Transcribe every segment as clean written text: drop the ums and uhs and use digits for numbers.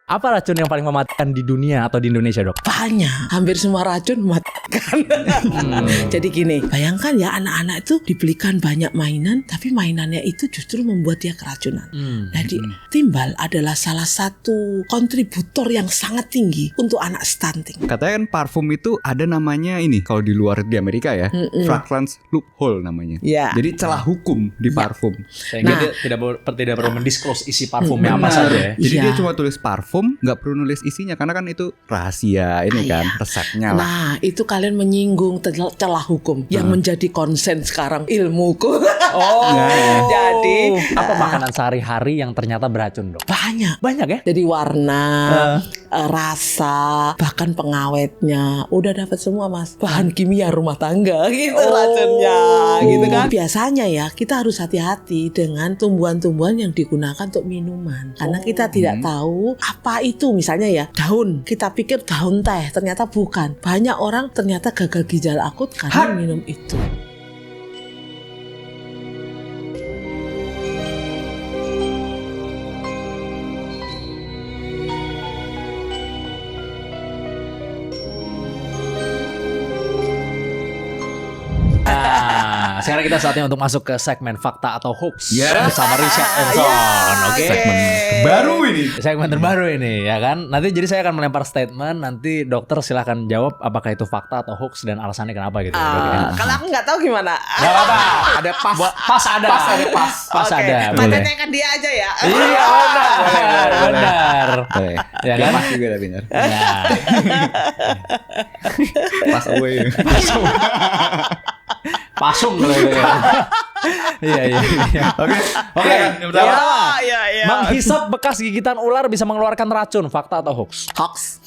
Apa racun yang paling mematikan di dunia atau di Indonesia, Dok? Banyak, hampir semua racun mematikan. Jadi gini, bayangkan ya anak-anak itu dibelikan banyak mainan, tapi mainannya itu justru membuat dia keracunan. Jadi timbal adalah salah satu kontributor yang sangat tinggi untuk anak stunting. Katanya kan parfum itu ada namanya ini, kalau di luar di Amerika ya, fragrance loophole namanya. Ya. Jadi celah hukum di parfum. Sehingga dia tidak perlu mendisclose isi parfumnya apa saja ya. Jadi Iya. dia cuma tulis parfum, nggak perlu nulis isinya karena kan itu rahasia ini kan resepnya lah. Nah, itu kalian menyinggung celah hukum yang menjadi konsen sekarang ilmuku. Jadi apa makanan sehari-hari yang ternyata beracun, Dok? banyak ya? Jadi warna, rasa, bahkan pengawetnya udah dapat semua, Mas. Bahan kimia rumah tangga gitu racunnya, gitu kan. Biasanya ya kita harus hati-hati dengan tumbuhan-tumbuhan yang digunakan untuk minuman, karena kita tidak tahu apa itu. Misalnya ya daun, kita pikir daun teh, ternyata bukan. Banyak orang ternyata gagal ginjal akut karena minum itu. Sekarang kita saatnya untuk masuk ke segmen fakta atau hoax bersama Richard Enson. Oke. Segmen baru ini. Segmen terbaru ini ya kan. Nanti jadi saya akan melempar statement, nanti dokter silahkan jawab apakah itu fakta atau hoax dan alasannya kenapa gitu. Kalau aku nggak tahu gimana. Gak apa-apa. Ada pas. Pas ada. Pas Oke, ada. patennya kan dia aja ya. Iya benar. Boleh. Ya kan? Pas juga dah benar. Nah. Pas away. Pasung kalau itu ya. Iya. Oke. Yang pertama. Iya. Menghisap bekas gigitan ular bisa mengeluarkan racun. Fakta atau hoax? Hoax.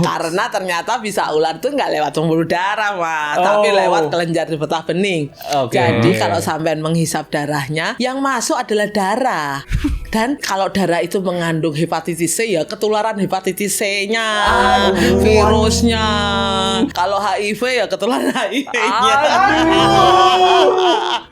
Karena ternyata bisa ular tuh nggak lewat pembuluh darah, Mas, tapi lewat kelenjar getah bening. Oke. Jadi kalau sampean menghisap darahnya, yang masuk adalah darah. Dan kalau darah itu mengandung hepatitis C, ya ketularan hepatitis C-nya, virusnya. Kalau HIV ya ketularan HIV-nya.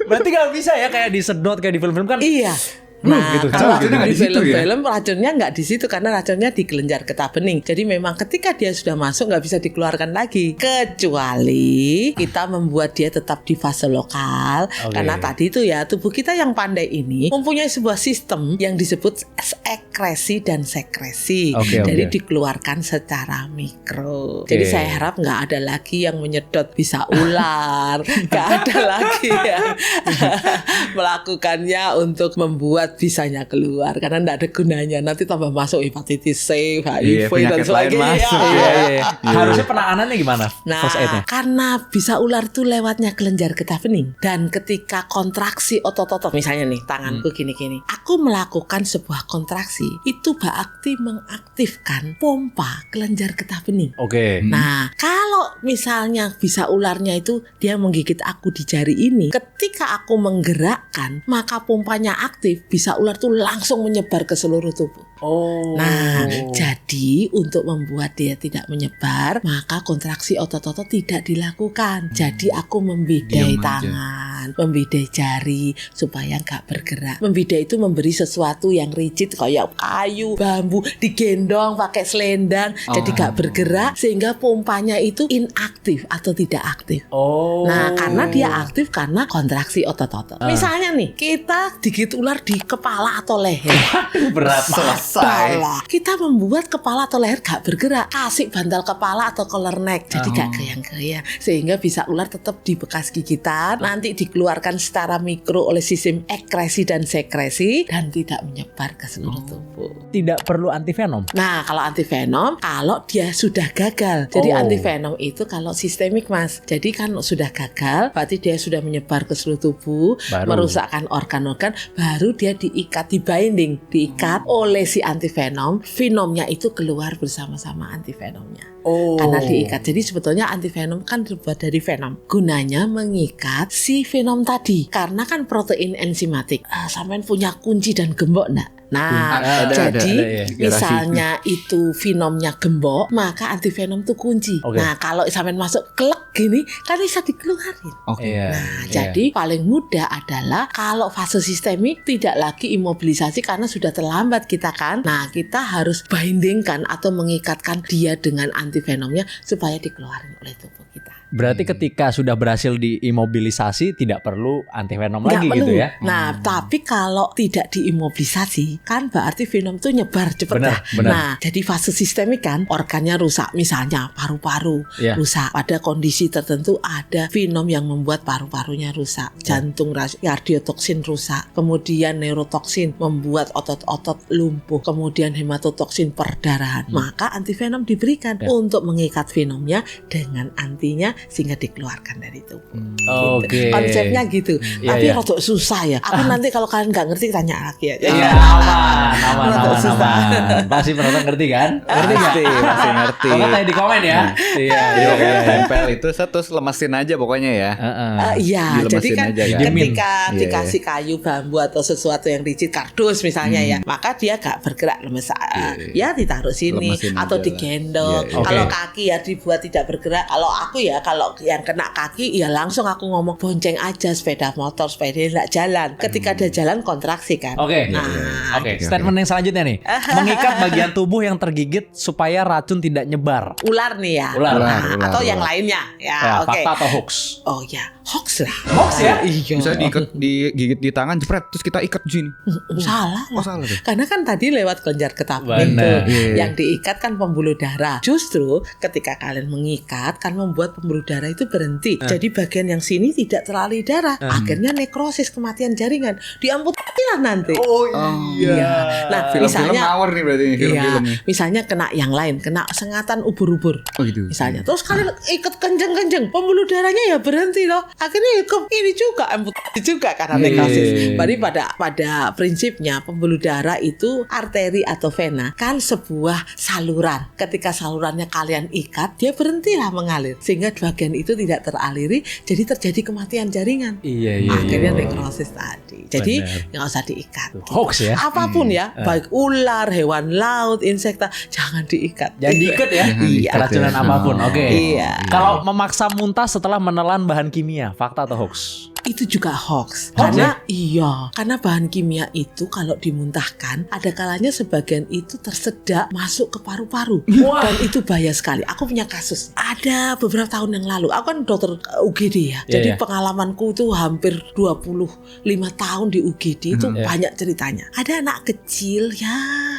Berarti gak bisa ya kayak disedot kayak di film-film kan? Iya. Nah, gitu. kalau Racunnya nggak di di situ ya? film-film racunnya nggak di situ karena racunnya di kelenjar getah bening. Jadi memang ketika dia sudah masuk nggak bisa dikeluarkan lagi, kecuali kita membuat dia tetap di fase lokal. Karena tadi itu ya tubuh kita yang pandai ini mempunyai sebuah sistem yang disebut ekresi dan sekresi. Jadi dikeluarkan secara mikro. Jadi saya harap nggak ada lagi yang menyedot bisa ular, nggak ada lagi yang melakukannya untuk membuat bisanya keluar karena tidak ada gunanya, nanti tambah masuk hepatitis C, HIV dan sebagainya. Iya. Harusnya penanganannya gimana? Nah, First aid-nya? karena bisa ular tuh lewatnya kelenjar getah bening dan ketika kontraksi otot-otot, misalnya nih tanganku gini-gini, aku melakukan sebuah kontraksi, itu berarti mengaktifkan pompa kelenjar getah bening. Nah, kalau misalnya bisa ularnya itu dia menggigit aku di jari ini, ketika aku menggerakkan maka pompanya aktif, bisa ular tuh langsung menyebar ke seluruh tubuh. Nah, jadi untuk membuat dia tidak menyebar, maka kontraksi otot-otot tidak dilakukan. Jadi aku membidai tangan, membidai jari supaya nggak bergerak. Membidai itu memberi sesuatu yang rigid kayak kayu, bambu, digendong pakai selendang, jadi nggak bergerak sehingga pompanya itu inaktif atau tidak aktif. Nah, karena dia aktif karena kontraksi otot-otot. Misalnya nih, kita digigit ular di kepala atau leher. Berat. Kepala. Kita membuat kepala atau leher gak bergerak, kasih bantal kepala atau collar neck, jadi gak goyang-goyang, sehingga bisa ular tetap di bekas gigitan, nanti dikeluarkan secara mikro oleh sistem ekresi dan sekresi dan tidak menyebar ke seluruh tubuh. Tidak perlu antivenom. Nah, kalau antivenom, kalau dia sudah gagal. Jadi antivenom itu kalau sistemik, Mas. Jadi kan sudah gagal, berarti dia sudah menyebar ke seluruh tubuh, merusakkan organ-organ, baru dia diikat, diikat oleh si antivenom. Venomnya itu keluar bersama-sama antivenomnya. Karena diikat. Jadi sebetulnya antivenom kan terbuat dari venom. Gunanya mengikat si venom tadi. Karena kan protein enzimatik. Sampean punya kunci dan gembok enggak? Nah, Ada, jadi ya. misalnya itu venomnya gembok, maka antivenom itu kunci. Oke. Nah, kalau sampai masuk klek gini, kan bisa dikeluarin. Oke. Iya. Nah, Iya. jadi paling mudah adalah kalau fase sistemik tidak lagi imobilisasi karena sudah terlambat kita kan. Nah, kita harus bindingkan atau mengikatkan dia dengan antivenomnya supaya dikeluarin oleh tubuh kita. Berarti ketika sudah berhasil diimobilisasi tidak perlu antivenom Nggak lagi perlu. gitu ya. Nah, tapi kalau tidak diimobilisasi kan berarti venom itu nyebar cepet Benar, ya. benar. Nah, jadi fase sistemik kan organnya rusak, misalnya paru-paru Iya. rusak. Pada kondisi tertentu ada venom yang membuat paru-parunya rusak, jantung kardiotoksin rusak, kemudian neurotoksin membuat otot-otot lumpuh, kemudian hematotoksin perdarahan. Maka antivenom diberikan Ya. untuk mengikat venomnya dengan antinya sehingga dikeluarkan dari tubuh. Oke. Konsepnya gitu. Iya, Tapi iya. rada susah ya. Aku nanti kalau kalian nggak ngerti tanya lagi ya. Iya, aman. Rada susah. Pasti penonton ngerti kan? Ngerti pasti ngerti. Pokoknya tanya di komen ya. Iya. Jadi pokoknya tempel itu terus lemesin aja pokoknya ya. Iya, Dilemesin jadi kan aja kan. ketika Iya, dikasih kayu, bambu atau sesuatu yang rigid, kardus misalnya ya, maka dia gak bergerak lemes. Ya ditaruh sini Lemesin atau aja lah. digendong. Iya, iya. Kalau Oke. kaki ya dibuat tidak bergerak. Kalau aku ya kalau yang kena kaki ya langsung aku ngomong bonceng aja sepeda motor supaya dia tidak jalan. Ketika dia jalan kontraksi kan. Oke. Nah, Oke, statement yang selanjutnya nih. Mengikat bagian tubuh yang tergigit supaya racun tidak nyebar. ular nih ya. Ular. Nah, Ular. atau yang lainnya Ya, ya. Oke. fakta atau hoax? Oh ya, hoax lah. Hoax ya? Iya. Bisa digigit di tangan jepret terus kita ikat di sini. Salah Oh lah. salah tuh. Karena kan tadi lewat kelenjar getah Benar. itu Iya. yang diikat kan pembuluh darah. Justru ketika kalian mengikat kan membuat pembuluh darah itu berhenti. Jadi bagian yang sini tidak teraliri darah. Akhirnya nekrosis, kematian jaringan. Diamputasi lah nanti. Oh iya. Nah, Film-film misalnya ngawur nih berarti ini iya, film-film nih. misalnya kena yang lain, kena sengatan ubur-ubur. Oh gitu. Misalnya, terus kalian ikat kenceng-kenceng, pembuluh darahnya ya berhenti loh. Akhirnya ini juga amputasi juga karena nekrosis. Berarti pada prinsipnya pembuluh darah itu arteri atau vena kan sebuah saluran. Ketika salurannya kalian ikat, dia berhentilah mengalir sehingga bagian itu tidak teraliri, jadi terjadi kematian jaringan. Iya. Akhirnya nekrosis tadi. Jadi Benar. nggak usah diikat. Hoax ya? Apapun ya, baik ular, hewan laut, insekta, jangan diikat. Jangan diikat ya. Iya. Keracunan apapun. Oke. Iya. Kalau memaksa muntah setelah menelan bahan kimia, fakta atau hoax? Itu juga hoax. Hoax Karena bahan kimia itu kalau dimuntahkan ada kalanya sebagian itu tersedak masuk ke paru-paru. Wah. Dan itu bahaya sekali. Aku punya kasus. Ada beberapa tahun yang lalu. Aku kan dokter UGD ya. Iya, Jadi iya. pengalamanku itu hampir 25 tahun di UGD itu Iya. banyak ceritanya. Ada anak kecil ya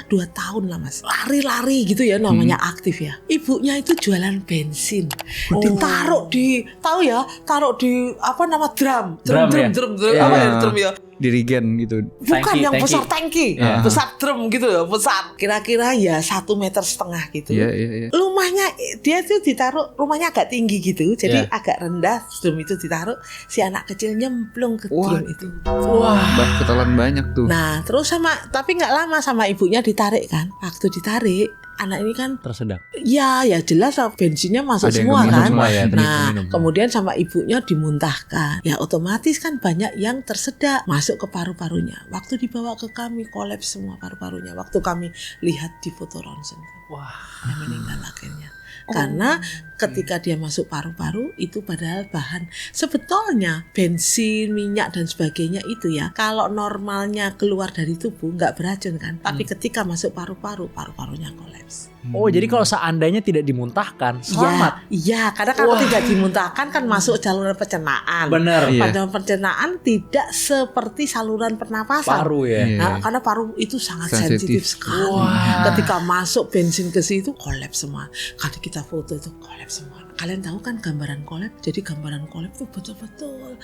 2 tahun lah Mas. Lari-lari gitu ya namanya aktif ya. Ibunya itu jualan bensin. Ditaruh di taruh di apa nama drum Drum ya? Iya. apa ya drum ya? Dirigen gitu. Bukan Tangki, yang tangki. besar tangki, Iya. besar drum gitu ya, besar. Kira-kira ya 1,5 meter gitu. Iya. Rumahnya dia tuh ditaruh, rumahnya agak tinggi gitu, jadi Iya. agak rendah. Drum itu ditaruh, si anak kecil nyemplung ke Wah. drum itu. Bah, ketelan banyak tuh. Nah, terus tapi nggak lama sama ibunya ditarik kan. Waktu ditarik, anak ini kan Tersedak. ya jelas bensinnya masuk Ada yang semua masuk kan. semua ya, Nah, minum. kemudian sama ibunya dimuntahkan. Ya otomatis kan banyak yang tersedak masuk ke paru-parunya. Waktu dibawa ke kami kolaps semua paru-parunya. Waktu kami lihat di foto ronsen. Wah. Dia meninggal akhirnya. Karena ketika dia masuk paru-paru itu padahal bahan sebetulnya bensin, minyak dan sebagainya itu ya kalau normalnya keluar dari tubuh nggak beracun kan, tapi ketika masuk paru-paru, paru-parunya kolaps. Oh, jadi kalau seandainya tidak dimuntahkan, selamat. Iya, karena kalau tidak dimuntahkan kan masuk saluran pencernaan. Bener. Iya. Pada pencernaan tidak seperti saluran pernapasan. Paru ya. Iya. Nah, karena paru itu sangat Sensitif. sensitif sekali. Wah. Ketika masuk bensin ke situ kolaps semua. Kalau kita foto itu kolaps semua. Kalian tahu kan gambaran kolaps? Jadi gambaran kolaps itu betul-betul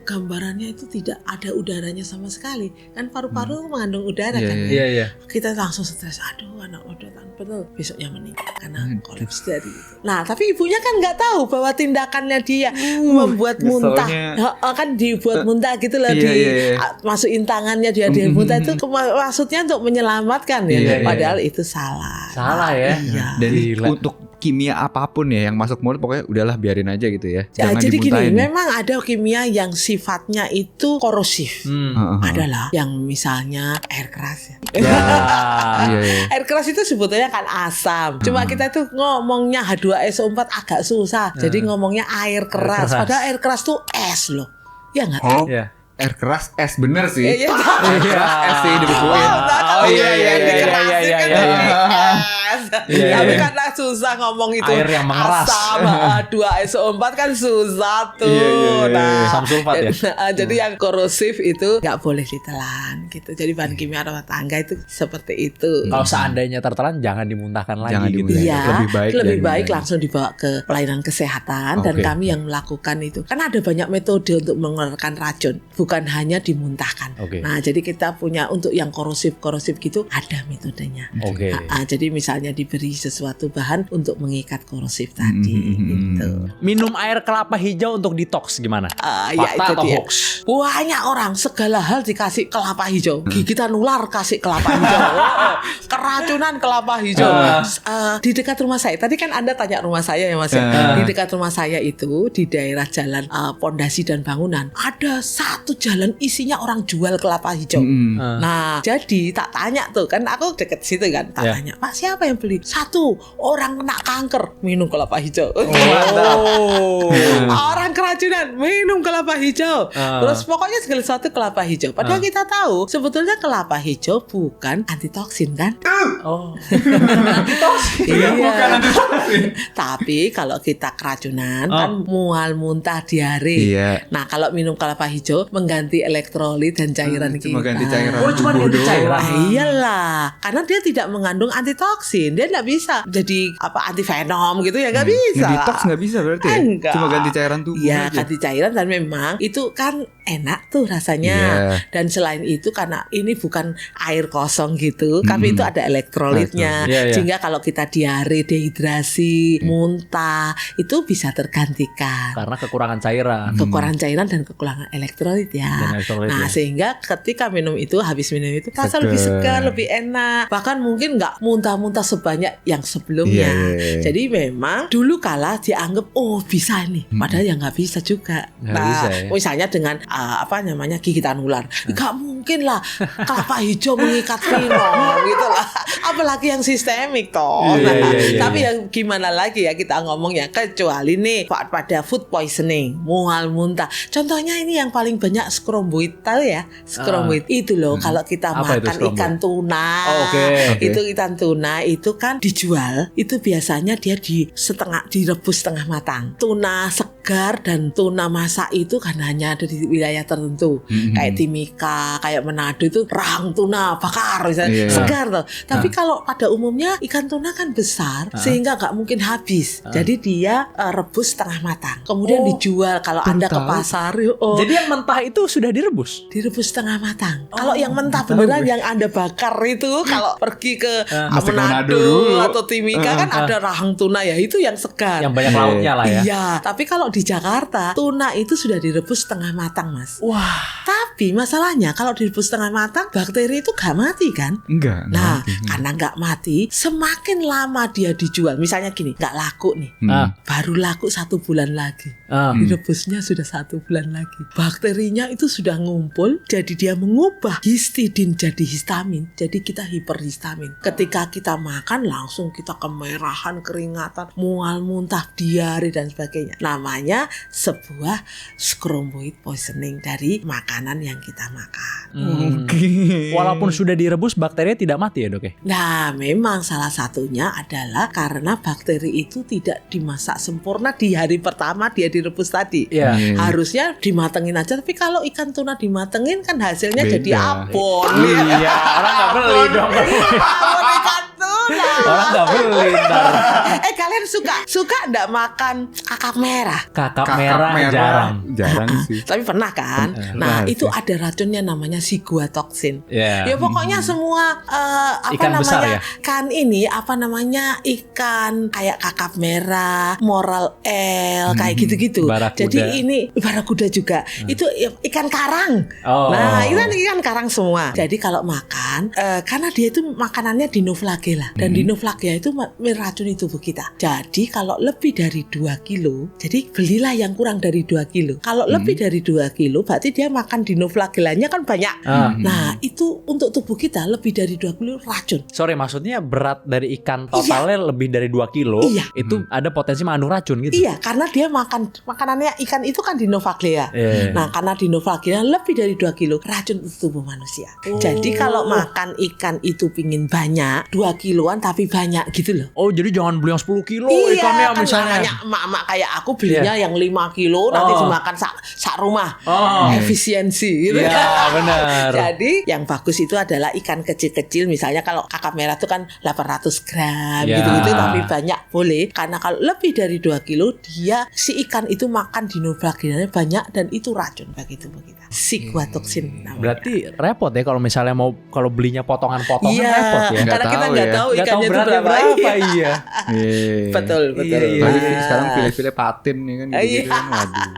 gambarannya itu tidak ada udaranya sama sekali. Kan paru-paru mengandung udara Iya, kan. iya. Iya, iya. Kita langsung stres. Aduh, anak udah betul besoknya meninggal karena kolaps dari itu. Nah, tapi ibunya kan nggak tahu bahwa tindakannya dia membuat muntah. ngeselnya. Kan dibuat muntah gitu loh, Iya, iya. masukin tangannya dia muntah itu maksudnya untuk menyelamatkan ya. Iya, iya. Padahal itu salah. Salah ya. Iya. Dan Gila. untuk kimia apapun ya yang masuk mulut, pokoknya udahlah biarin aja gitu ya. Ya, Jangan jadi gini, dimuntahin ya. memang ada kimia yang sifatnya itu korosif. Heeh. Adalah yang misalnya air keras ya. Ya. Iya, iya. Air keras itu sebetulnya kan asam. Cuma kita itu ngomongnya H2SO4 agak susah. Jadi ngomongnya air keras. keras. Padahal air keras tuh es loh. Ya nggak? Oh, Ya. air keras es bener sih. Iya. Air keras es sih dibekuin. Oh, iya, iya, iya, iya, iya. Tapi karena susah ngomong itu Air yang mengeras. asam H2SO4 kan susah tuh. Iya, iya, iya. Nah, Asam sulfat ya? jadi yang korosif itu nggak boleh ditelan gitu. Jadi bahan kimia rumah tangga itu seperti itu. Kalau seandainya tertelan jangan dimuntahkan lagi Jangan gitu. dimuntahkan. Iya, Lebih baik lebih dan- baik langsung dibawa ke pelayanan kesehatan dan Oke. kami yang melakukan itu. Kan ada banyak metode untuk mengeluarkan racun, bukan hanya dimuntahkan. Oke. Nah, jadi kita punya untuk yang korosif gitu ada metodenya. Oke. Jadi misalnya diberi sesuatu bahan untuk mengikat korosif tadi gitu. Minum air kelapa hijau untuk detox gimana? Ya Fakta itu atau dia. hoax? Banyak orang segala hal dikasih kelapa hijau. Gigitan ular kasih kelapa hijau. Keracunan kelapa hijau. Di dekat rumah saya. Tadi kan Anda tanya rumah saya ya Mas ya. Di dekat rumah saya itu di daerah jalan pondasi dan bangunan ada satu jalan isinya orang jual kelapa hijau. Nah, jadi tak tanya tuh kan aku deket situ kan. Tak Ya. tanya, "Pak, siapa yang beli?" Satu, orang kena kanker minum kelapa hijau. Oh. Orang keracunan minum kelapa hijau. Terus pokoknya segala sesuatu kelapa hijau. Padahal kita tahu sebetulnya kelapa hijau bukan antitoksin kan? Oh. Iya. Bukan antitoksin. Tapi kalau kita keracunan kan mual, muntah, diare. Iya. Nah, kalau minum kelapa hijau mengganti elektrolit dan cairan kita. Cuma ganti cairan. Oh, cuma tubuh ganti doang. cairan. Iyalah, karena dia tidak mengandung antitoksin, dia nggak bisa jadi antivenom gitu ya, nggak bisa. Ngedetox nggak bisa berarti ya? Enggak. Cuma ganti cairan tubuh Iya, aja. ganti cairan dan memang itu kan enak tuh rasanya. Iya. Dan selain itu karena ini bukan air kosong gitu, tapi itu ada elektrolitnya. Iya, iya. Sehingga kalau kita diare, dehidrasi, muntah, itu bisa tergantikan. Karena kekurangan cairan. Kekurangan cairan dan kekurangan elektrolit ya. Dan elektrolit, Nah, ya. sehingga ketika minum itu, habis minum itu rasa Seger. lebih segar, lebih enak. Bahkan mungkin nggak muntah-muntah sebanyak yang sebelumnya. Iya, iya, iya. Jadi memang dulu kala dianggap bisa nih, padahal ya nggak bisa juga. Nggak bisa ya. Misalnya dengan gigitan ular, nggak mungkin lah kelapa hijau mengikat venom gitu lah. Apalagi yang sistemik toh. Iya, iya, iya, Tapi iya. yang gimana lagi ya kita ngomongnya, kecuali nih pada food poisoning, mual muntah. Contohnya ini yang paling banyak skromboid, tahu ya? Skromboid itu loh kalau kita Apa itu makan skromboid? ikan tuna. Oh, oke. Itu ikan tuna itu kan dijual, itu biasanya dia direbus setengah matang. Tuna segar dan tuna masak itu kan hanya ada di wilayah tertentu. Kayak Timika, kayak Manado itu rahang tuna bakar misalnya, Iya. segar loh. Tapi kalau pada umumnya ikan tuna kan besar sehingga nggak mungkin habis. Jadi dia rebus setengah matang. Kemudian dijual kalau Anda ke tahu. pasar. Jadi yang mentah itu sudah direbus. Direbus setengah matang. Kalau yang mentah beneran yang Anda bakar itu kalau pergi ke Mesti ke Manado Manado dulu. atau Timika kan ada rahang tuna ya, itu yang segar. Yang banyak lautnya lah ya. Iya, tapi kalau di Jakarta tuna itu sudah direbus setengah matang, Mas. Wah. Tapi masalahnya kalau direbus setengah matang, bakteri itu gak mati kan? Enggak. Nah, mati. karena nggak mati, semakin lama dia dijual. Misalnya gini, nggak laku nih, baru laku 1 bulan lagi. Direbusnya sudah 1 bulan lagi. Bakterinya itu sudah ngumpul, jadi dia mengubah histidin jadi histamin. Jadi kita hiperhistamin. Ketika kita makan langsung kita kemerahan, keringatan, mual, muntah, diare dan sebagainya. Namanya sebuah skromboid poisoning dari makanan yang kita makan. Oke. Walaupun sudah direbus, bakterinya tidak mati ya dok ya? Nah, memang salah satunya adalah karena bakteri itu tidak dimasak sempurna di hari pertama dia direbus tadi. Iya. Harusnya dimatengin aja, tapi kalau ikan tuna dimatengin kan hasilnya Beda. jadi abon. Iya, orang nggak beli dong. Abon ikan tuna. Orang nggak beli ntar. Kalian suka nggak makan kakap merah? Kakap Kakap merah jarang. Jarang sih. Tapi pernah kan? Nah, Pernah itu sih. ada racunnya namanya siguatoksin. Iya. Ya pokoknya semua Ikan besar ya? kan ini ikan kayak kakap merah, moral L kayak gitu-gitu. Barakuda. Jadi ini barakuda juga. Itu ikan karang. Oh. Nah, itu kan ikan karang semua. Jadi kalau makan karena dia itu makanannya dinoflagela dan dinoflagela itu meracuni tubuh kita. Jadi kalau lebih dari 2 kilo, jadi belilah yang kurang dari 2 kilo. Kalau lebih dari 2 kilo, berarti dia makan dinoflagelanya kan banyak. Nah, itu untuk tubuh kita lebih dari 2 kilo racun. Sorry, maksudnya berat dari ikan totalnya lebih dari 2 kilo, Iya. itu ada potensi mengandung racun gitu? Iya, karena dia makanannya ikan itu kan dinoflagela. Nah, karena dinoflagela lebih dari 2 kilo racun untuk tubuh manusia. Jadi kalau makan ikan itu pingin banyak, 2 kiloan tapi banyak gitu loh. Oh, jadi jangan beli yang 10 kilo Iya, ikannya kan misalnya. makanya emak-emak kayak aku belinya yang 5 kilo nanti dimakan sak rumah. Efisiensi gitu. Iya, benar. Jadi yang bagus itu adalah ikan kecil-kecil, misalnya kalau kakap merah itu kan 800 gram Ya. gitu-gitu, tapi banyak boleh. Karena kalau lebih dari 2 kilo dia si ikan itu makan dinoflagelanya banyak dan itu racun bagi tubuh kita. Sigwatoksin namanya. Berarti repot ya kalau misalnya kalau belinya potongan-potongan Iya, repot ya. Nggak karena kita tahu nggak ya. tahu Nggak tahu ikannya itu beratnya berapa. berapa, iya. Betul, betul. Iya, Tapi iya. sekarang file-file patin nih kan gitu kan. Waduh.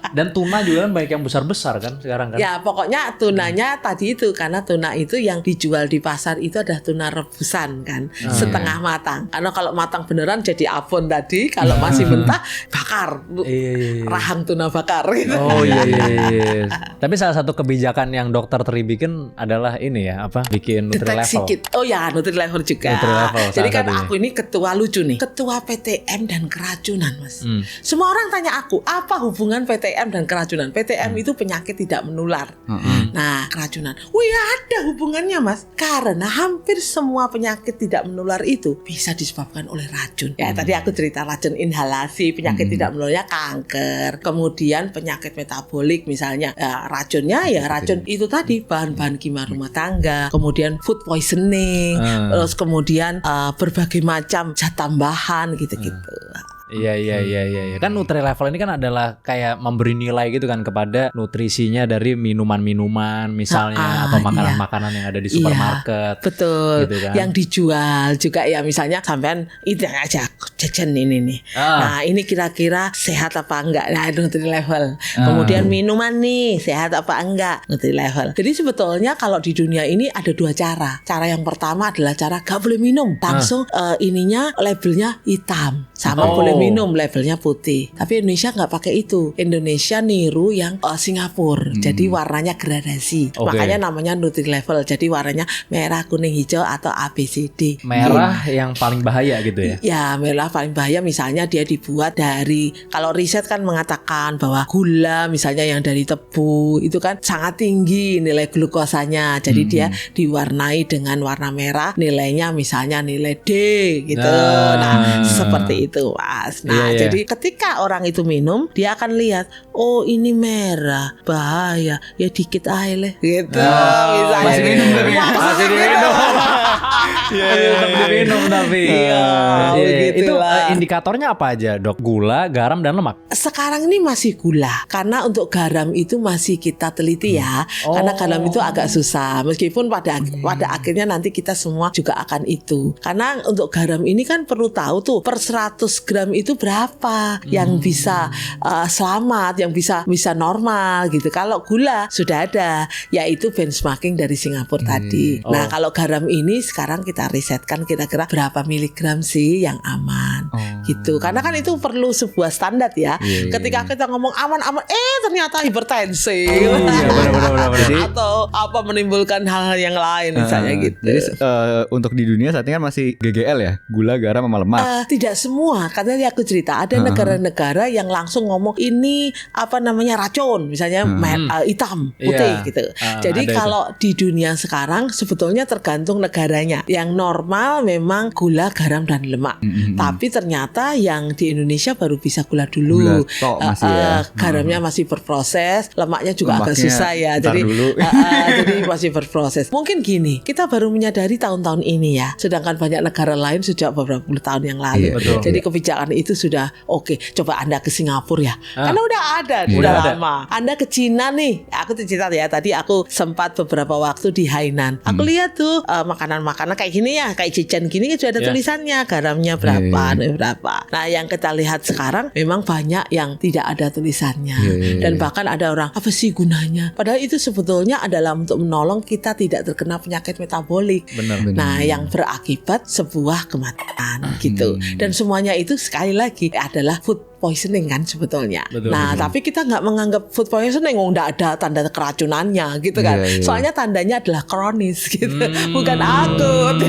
Dan tuna juga kan banyak yang besar-besar kan sekarang kan. Ya pokoknya tunanya tadi itu, karena tuna itu yang dijual di pasar itu ada tuna rebusan kan, setengah matang. Karena kalau matang beneran jadi abon tadi, kalau masih mentah bakar. Iya. Rahang tuna bakar gitu. Oh iya. Tapi salah satu kebijakan yang dokter Tri bikin adalah ini ya, apa? Bikin Deteksi Nutri-Level. kit. Oh ya, Nutri-Level juga. Nutri-Level Jadi salah kan satunya. aku ini ketua lucu nih, ketua PTM dan keracunan, Mas. Semua orang tanya aku, apa hubungan PTM dan keracunan? PTM itu penyakit tidak menular. Nah, keracunan. Wih, ada hubungannya, Mas. Karena hampir semua penyakit tidak menular itu bisa disebabkan oleh racun. Ya, tadi aku cerita racun inhalasi, penyakit tidak menularnya kanker. Kemudian penyakit metabolik misalnya, racunnya ya racun itu tadi bahan-bahan kimia rumah tangga. Kemudian food poisoning, terus kemudian berbagai macam zat tambahan gitu-gitu. Iya. Kan Nutri-Level ini kan adalah kayak memberi nilai gitu kan kepada nutrisinya dari minuman-minuman misalnya atau makanan-makanan yang ada di supermarket. Betul. Gitu kan. Yang dijual juga ya, misalnya sampean itu aja jajan ini nih. Nah, ini kira-kira sehat apa enggak? Nah, Nutri-Level. Kemudian minuman nih, sehat apa enggak? Nutri-Level. Jadi sebetulnya kalau di dunia ini ada 2 cara. Cara yang pertama adalah cara gak boleh minum. Langsung ininya labelnya hitam. Sama boleh minum labelnya putih. Tapi Indonesia nggak pakai itu. Indonesia niru yang Singapura. Jadi warnanya gradasi. Makanya namanya Nutri-Level. Jadi warnanya merah, kuning, hijau atau ABCD. Merah yang paling bahaya gitu ya. Ya, merah paling bahaya misalnya dia dibuat dari, kalau riset kan mengatakan bahwa gula misalnya yang dari tebu itu kan sangat tinggi nilai glukosanya. Jadi dia diwarnai dengan warna merah, nilainya misalnya nilai D gitu. Nah, seperti itu, Mas. Nah, Iya. jadi ketika orang itu minum, dia akan lihat, oh ini merah, bahaya, ya dikit aja lah gitu. Misalnya. Masih minum tapi. Masih diminum. Tetap diminum tapi. Iya, Itu begitulah. indikatornya apa aja, Dok? Gula, garam dan lemak. Sekarang ini masih gula, karena untuk garam itu masih kita teliti ya. Karena garam itu agak susah, meskipun pada akhirnya nanti kita semua juga akan itu. Karena untuk garam ini kan perlu tahu tuh per 100 gram itu berapa yang bisa selamat, yang bisa normal gitu. Kalau gula sudah ada, yaitu benchmarking dari Singapura tadi. Nah, kalau garam ini sekarang kita risetkan kira-kira berapa miligram sih yang aman gitu. Karena kan itu perlu sebuah standar ya. Ketika kita ngomong aman-aman, ternyata hipertensi. Benar. Atau apa menimbulkan hal-hal yang lain misalnya gitu. Jadi untuk di dunia saat ini kan masih GGL ya, gula, garam, sama lemak. Tidak semua, karena aku cerita ada negara-negara yang langsung ngomong ini apa namanya racun, misalnya hitam, putih gitu. Jadi kalau di dunia sekarang sebetulnya tergantung negaranya. Yang normal memang gula, garam dan lemak. Tapi ternyata yang di Indonesia baru bisa gula dulu. Gula tok masih ya. Garamnya masih berproses, lemaknya juga agak Lemaknya susah ya. ntar Jadi dulu. jadi masih berproses. Mungkin gini, kita baru menyadari tahun-tahun ini ya, sedangkan banyak negara lain sudah beberapa puluh tahun yang lalu. Betul. Jadi kebijakan itu sudah oke. Coba Anda ke Singapura ya, karena udah ada, Udah udah ada. lama. Anda ke Cina nih, aku cerita ya. Tadi aku sempat beberapa waktu di Hainan. Aku lihat tuh makanan-makanan kayak gini ya, kayak jajan gini sudah ada tulisannya, garamnya berapa, berapa. apa. Nah, yang kita lihat sekarang memang banyak yang tidak ada tulisannya. Dan bahkan ada orang, apa sih gunanya? Padahal itu sebetulnya adalah untuk menolong kita tidak terkena penyakit metabolik. Benar. Nah, yang berakibat sebuah kematian gitu. Dan semuanya itu sekali lagi adalah food poisoning kan sebetulnya. Betul, Nah, tapi kita nggak menganggap food poisoning, nggak ada tanda keracunannya gitu kan. Soalnya tandanya adalah kronis gitu, bukan akut.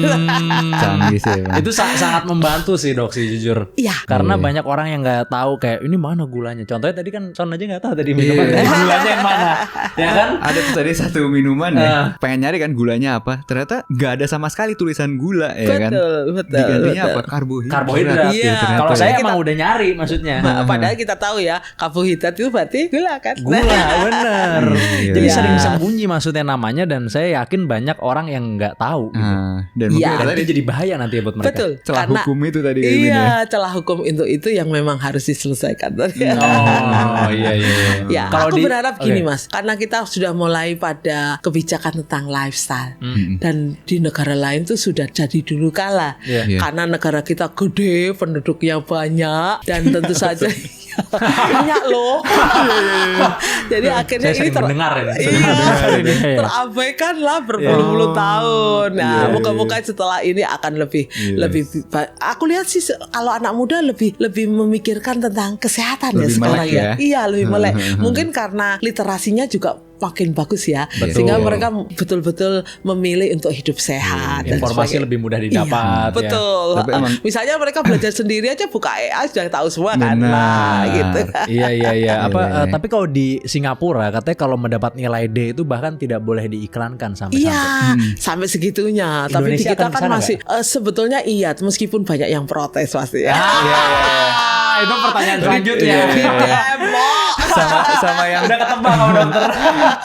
Canggih sih. Itu sangat membantu sih dok sih jujur. Iya. Karena banyak orang yang nggak tahu kayak ini mana gulanya. Contohnya tadi kan Son aja nggak tahu tadi minuman gulanya yang mana, ya kan? Ada tuh tadi satu minuman ya, pengen nyari kan gulanya apa, ternyata nggak ada sama sekali tulisan gula ya kan. Betul. Digantinya apa? Karbohidrat. Iya. Ternyata Kalau ya. saya emang udah nyari maksudnya. Padahal kita tahu ya, karbohidrat itu berarti gula kan. Gula, bener. Iya. Jadi Iya. sering sembunyi maksudnya namanya, dan saya yakin banyak orang yang nggak tahu. Gitu. Dan mungkin Iya. Karena dia jadi bahaya nanti ya buat mereka. Betul. celah Karena hukum itu tadi kayak gini ya. iya, celah hukum itu yang memang harus diselesaikan. Oh iya. Ya, Kalau aku di- berharap gini Oke. Mas, karena kita sudah mulai pada kebijakan tentang lifestyle, dan di negara lain tuh sudah jadi dulu kala. Iya. Karena negara kita gede, penduduknya banyak, dan tentu saja banyak loh. Jadi akhirnya Saya sering mendengar ya. Sering iya, mendengar ini. Iya. terabaikan lah berpuluh-puluh tahun. Nah, Iya, moga-moga setelah ini akan lebih aku lihat sih kalau anak muda lebih memikirkan tentang kesehatan ya Lebih sekarang melek ya. Iya, lebih melek. Mungkin karena literasinya juga makin bagus ya, sehingga mereka betul-betul memilih untuk hidup sehat. dan Informasi sebagainya. lebih mudah didapat. Iya, betul. Tapi emang- Misalnya mereka belajar sendiri aja, buka EA sudah tahu semua kan. Benar. Nah, gitu. Iya. Apa Iya. tapi kalau di Singapura katanya kalau mendapat nilai D itu bahkan tidak boleh diiklankan sampai. Iya, sampai segitunya. Tapi di Indonesia kita akan kan kesana masih sebetulnya iya, meskipun banyak yang protes pasti. Iya. Itu pertanyaan selanjutnya. sama yang Udah ketebak sama dokter.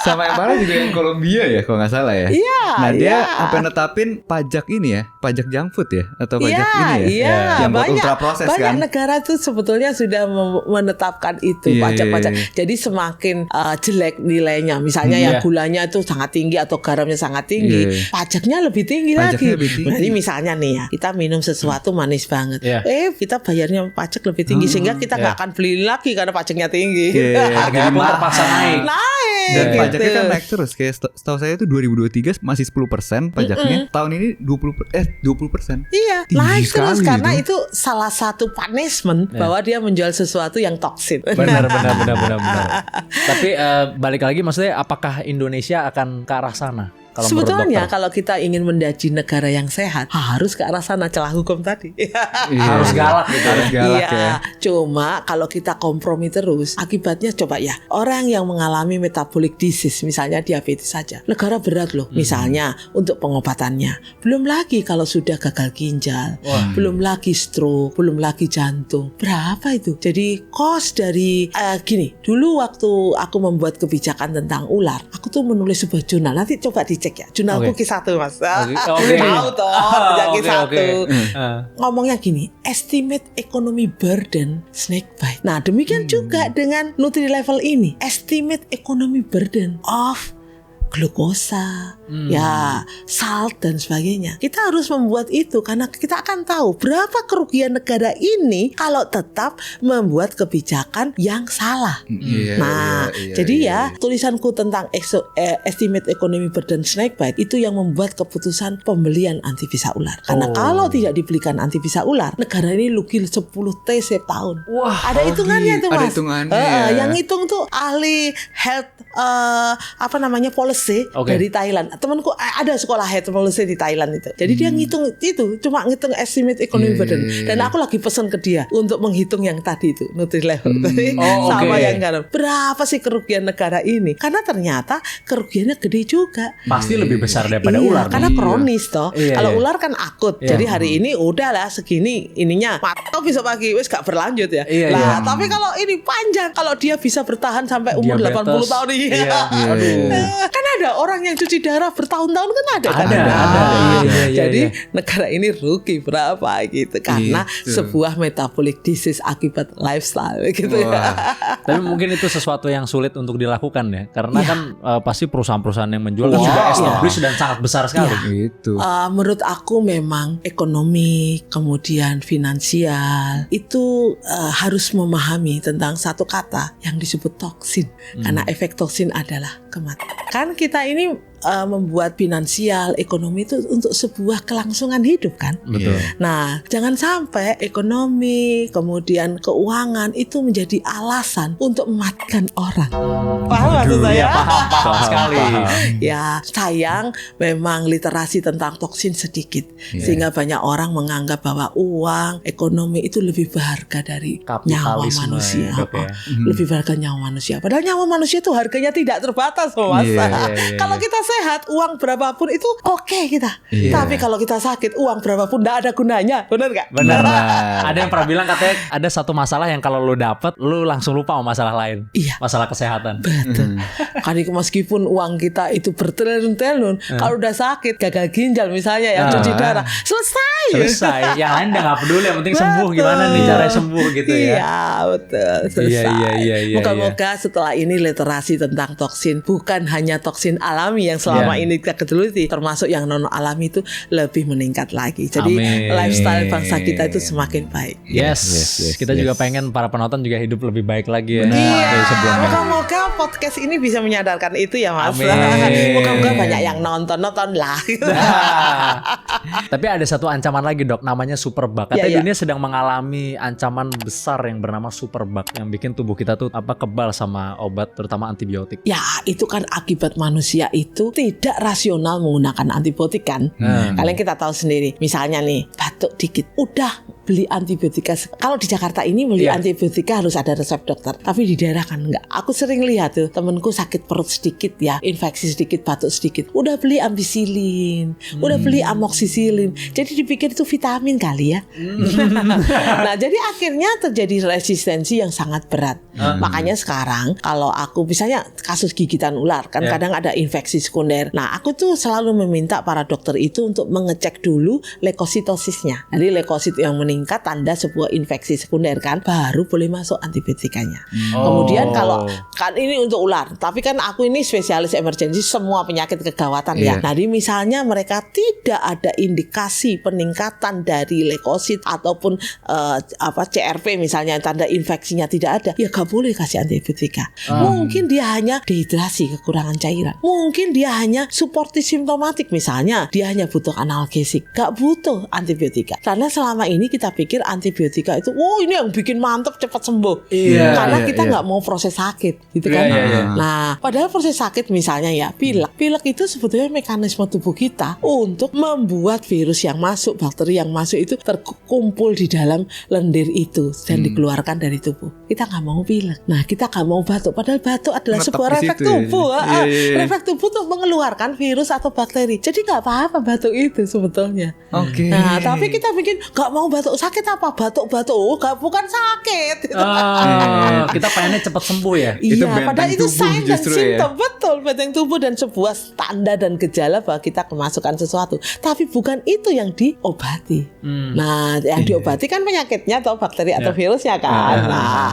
sama yang parah juga yang Kolombia ya kalau nggak salah ya. Iya, Nah dia iya. apa netapin pajak ini ya, pajak junk food ya, atau pajak Iya, ini ya, iya, yang buat banyak, ultra proses banyak kan. negara tuh sebetulnya sudah menetapkan itu Iya, pajak-pajak. iya, iya. Jadi semakin jelek nilainya, misalnya Iya. yang gulanya itu sangat tinggi atau garamnya sangat tinggi, Iya. pajaknya lebih tinggi Pajaknya lagi. lebih tinggi. Jadi misalnya nih ya, kita minum sesuatu manis banget, Iya. kita bayarnya pajak lebih tinggi sehingga kita nggak akan beli lagi karena pajaknya tinggi. Iya, Harganya pun mahal. terpaksa naik. Naik. Dan gitu. pajaknya kan naik terus. Kayak setahu saya itu 2023 masih 10% pajaknya. Tahun ini 20%. Iya, Tinggi naik terus sekali karena itu. itu salah satu punishment bahwa dia menjual sesuatu yang toksin. Benar. Tapi balik lagi maksudnya apakah Indonesia akan ke arah sana? Kalau menurut Sebetulnya dokter? kalau kita ingin mendaji negara yang sehat, harus ke arah sana, celah hukum tadi. Harus galak gitu. Harus galak Iya, ya. cuma kalau kita kompromi terus, akibatnya coba ya, orang yang mengalami metabolic disease, misalnya diabetes saja, negara berat loh, misalnya untuk pengobatannya. Belum lagi kalau sudah gagal ginjal, belum lagi stroke, belum lagi jantung. Berapa itu? Jadi cost dari gini, dulu waktu aku membuat kebijakan tentang ular, aku tuh menulis sebuah jurnal. Nanti coba dicek ya, jurnalku Oke. Q1 Mas. Oke. Tahu toh, sejak Q1. Oke. Ngomongnya gini, estimate economy burden snake bite. Nah, demikian juga dengan Nutri Level ini, estimate economy burden of glukosa, ya, salt dan sebagainya. Kita harus membuat itu karena kita akan tahu berapa kerugian negara ini kalau tetap membuat kebijakan yang salah. Iya, Nah, iya, jadi iya, ya iya. tulisanku tentang estimate economy burden snakebite itu yang membuat keputusan pembelian antivisa ular. Karena kalau tidak dibelikan antivisa ular, negara ini rugi 10 T setiap tahun. Wah, Ada hitungannya tuh, ada Mas. hitungannya, ya. Yang hitung tuh ahli health policy Oke. dari Thailand. Temanku ada sekolah health policy di Thailand itu. Jadi dia ngitung itu, cuma ngitung estimate economy Iya, burden. iya, iya. Dan aku lagi pesan ke dia untuk menghitung yang tadi itu, Nutri Level. Oh, Sama oke. yang garam. Berapa sih kerugian negara ini? Karena ternyata kerugiannya gede juga. pasti lebih besar daripada Iya, ular. karena dong. kronis toh. Iya, Kalau iya. ular kan akut. Iya. Jadi hari ini udahlah segini ininya. Atau besok pagi wis gak berlanjut ya. Iya, Lah, iya. tapi kalau ini panjang, kalau dia bisa bertahan sampai umur Diabetes. 80 tahun iya. Iya. Aduh. Kan ada orang yang cuci darah bertahun-tahun kan ada kan? Ada. Iya. Jadi negara ini rugi berapa gitu karena sebuah metabolic disease akibat lifestyle gitu ya. Tapi mungkin itu sesuatu yang sulit untuk dilakukan ya, karena kan pasti perusahaan-perusahaan yang menjual kan juga established dan sangat besar sekali. Gitu. Menurut aku memang ekonomi kemudian finansial itu harus memahami tentang satu kata yang disebut toksin karena efek toksin adalah kematian. Kan kita ini membuat finansial, ekonomi itu untuk sebuah kelangsungan hidup kan. Betul. Nah, jangan sampai ekonomi kemudian keuangan itu menjadi alasan untuk mematikan orang. Paham maksud saya? Paham sekali. Ya, sayang memang literasi tentang toksin sedikit sehingga banyak orang menganggap bahwa uang, ekonomi itu lebih berharga dari nyawa manusia. Lebih berharga nyawa manusia. Padahal nyawa manusia itu harganya tidak terbatas, Mas. Kalau kita sehat, uang berapapun itu oke kita. Tapi kalau kita sakit, uang berapapun tidak ada gunanya. Benar nggak? Benar. Ada yang pernah bilang katanya ada satu masalah yang kalau lu dapet, lu langsung lupa sama masalah lain. Iya. Masalah kesehatan. Betul. Kan meskipun uang kita itu bertriliun-triliun, kalau udah sakit, gagal ginjal misalnya yang cuci darah, selesai. Yang lain udah nggak peduli, yang penting sembuh. Gimana nih caranya sembuh gitu ya? Iya, betul. Selesai. Iya. Moga-moga setelah ini literasi tentang toksin bukan hanya toksin alami yang selama ini kita geluti, termasuk yang non alami itu lebih meningkat lagi. Jadi lifestyle bangsa kita itu semakin baik. Yes. Kita juga pengen para penonton juga hidup lebih baik lagi ya. Moga-moga podcast ini bisa menyadarkan itu ya, Mas. Moga-moga banyak yang nonton lah. Tapi ada satu ancaman lagi, Dok, namanya superbug. Katanya dunia sedang mengalami ancaman besar yang bernama superbug yang bikin tubuh kita tuh kebal sama obat, terutama antibiotik. Ya, itu kan akibat manusia itu tidak rasional menggunakan antibiotik kan. Kalian kita tahu sendiri. Misalnya nih, batuk dikit, udah beli antibiotika. Kalau di Jakarta ini beli antibiotika harus ada resep dokter. Tapi di daerah kan enggak. Aku sering lihat tuh temenku sakit perut sedikit ya, infeksi sedikit, batuk sedikit, udah beli ampicillin, udah beli amoxicillin. Jadi dipikir itu vitamin kali ya. Nah, jadi akhirnya terjadi resistensi yang sangat berat. Makanya sekarang kalau aku misalnya kasus gigitan ular kan kadang ada infeksi sekunder. Nah, aku tuh selalu meminta para dokter itu untuk mengecek dulu leukositosisnya. Jadi leukosit yang meningkat tanda sebuah infeksi sekunder kan, baru boleh masuk antibiotikanya. Kemudian kalau kan ini untuk ular, tapi kan aku ini spesialis emergensi semua penyakit kegawatan ya. Nah, jadi misalnya mereka tidak ada indikasi peningkatan dari leukosit ataupun CRP misalnya tanda infeksinya tidak ada, ya gak boleh kasih antibiotika. Mungkin dia hanya dehidrasi, kekurangan cairan. Mungkin dia hanya suportif simptomatik, misalnya dia hanya butuh analgesik, gak butuh antibiotika. Karena selama ini kita pikir antibiotika itu, ini yang bikin mantep cepat sembuh. Karena kita nggak mau proses sakit, gitu kan? Nah, padahal proses sakit misalnya ya pilek itu sebetulnya mekanisme tubuh kita untuk membuat virus yang masuk, bakteri yang masuk itu terkumpul di dalam lendir itu dan dikeluarkan dari tubuh. Kita nggak mau pilek. Nah, kita nggak mau batuk. Padahal batuk adalah sebuah refleks tubuh. Refleks tubuh untuk mengeluarkan virus atau bakteri. Jadi nggak apa-apa batuk itu sebetulnya. Nah, tapi kita bikin nggak mau batuk. Sakit apa? Batuk-batuk. Bukan sakit. Kita pengennya cepat sembuh ya. Iya, padahal itu sign dan simptom. Betul, benteng tubuh dan sebuah tanda dan gejala bahwa kita kemasukan sesuatu. Tapi bukan itu yang diobati. Nah, yang diobati kan penyakitnya atau bakteri atau virusnya kan. Nah,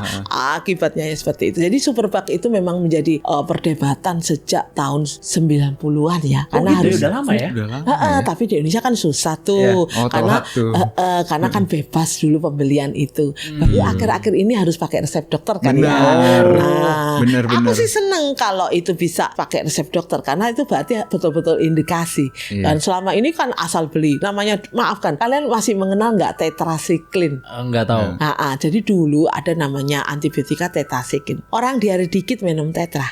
akibatnya ya seperti itu. Jadi superbug itu memang menjadi perdebatan sejak tahun 90-an ya. Karena harus udah lama ya. Tapi di Indonesia kan susah tuh. Karena kan bebas dulu pembelian itu. Tapi akhir-akhir ini harus pakai resep dokter kan ya. Benar. Aku sih seneng kalau itu bisa pakai resep dokter karena itu berarti betul-betul indikasi. Dan selama ini kan asal beli. Namanya maafkan, kalian masih mengenal nggak tetrasiklin? Nggak tahu. Jadi dulu ada namanya antibiotika tetrasiklin. Orang diare dikit minum tetra.